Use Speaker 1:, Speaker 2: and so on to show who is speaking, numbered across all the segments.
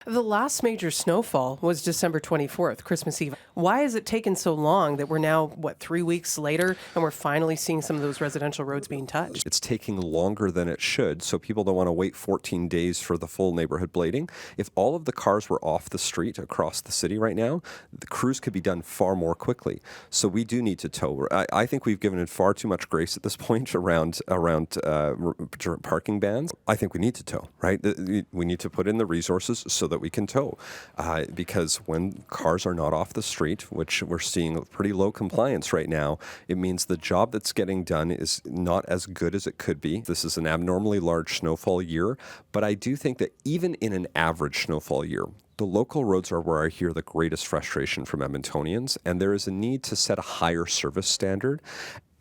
Speaker 1: The last major snowfall was December 24th, Christmas Eve. Why has it taken so long that we're now, 3 weeks later, and we're finally seeing some of those residential roads being touched?
Speaker 2: It's taking longer than it should, so people don't want to wait 14 days for the full neighborhood blading. If all of the cars were off the street across the city right now, the crews could be done far more quickly. So we do need to tow. I think we've given it far too much grace at this point around parking bans. I think we need to tow, right? We need to put in the resources so that we can tow, because when cars are not off the street, which we're seeing pretty low compliance right now, it means the job that's getting done is not as good as it could be. This is an abnormally large snowfall year, but I do think that even in an average snowfall year, the local roads are where I hear the greatest frustration from Edmontonians, and there is a need to set a higher service standard.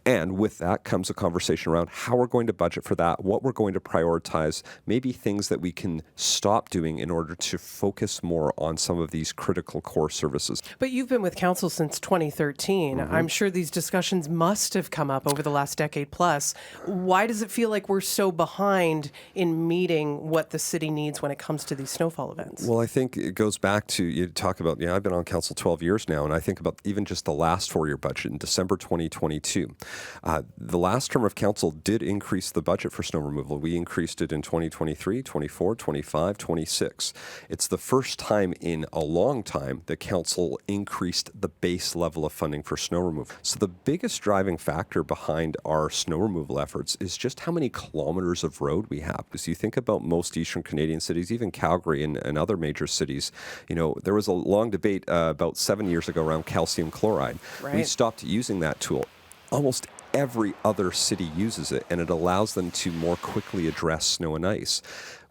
Speaker 2: And with that comes a conversation around how we're going to budget for that, what we're going to prioritize, maybe things that we can stop doing in order to focus more on some of these critical core services.
Speaker 1: But you've been with council since 2013. I'm sure these discussions must have come up over the last decade plus. Why does it feel like we're so behind in meeting what the city needs when it comes to these snowfall events?
Speaker 2: Well, I think it goes back to, you talk about, I've been on council 12 years now, and I think about even just the last 4-year budget in December 2022. The last term of council did increase the budget for snow removal. We increased it in 2023, 24, 25, 26. It's the first time in a long time that council increased the base level of funding for snow removal. So the biggest driving factor behind our snow removal efforts is just how many kilometers of road we have. Because you think about most Eastern Canadian cities, even Calgary and other major cities, there was a long debate about 7 years ago around calcium chloride.
Speaker 1: Right.
Speaker 2: We stopped using that tool. Almost every other city uses it, and it allows them to more quickly address snow and ice.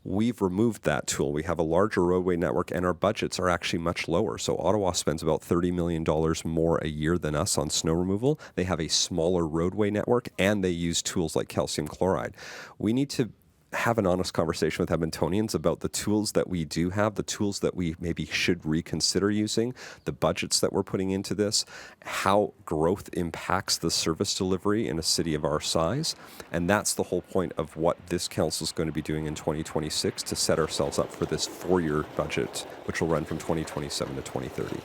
Speaker 2: We've removed that tool. We have a larger roadway network, and our budgets are actually much lower. So Ottawa spends about $30 million more a year than us on snow removal. They have a smaller roadway network, and they use tools like calcium chloride. We need to have an honest conversation with Edmontonians about the tools that we do have, the tools that we maybe should reconsider using, the budgets that we're putting into this, how growth impacts the service delivery in a city of our size. And that's the whole point of what this council is going to be doing in 2026 to set ourselves up for this 4-year budget, which will run from 2027 to 2030.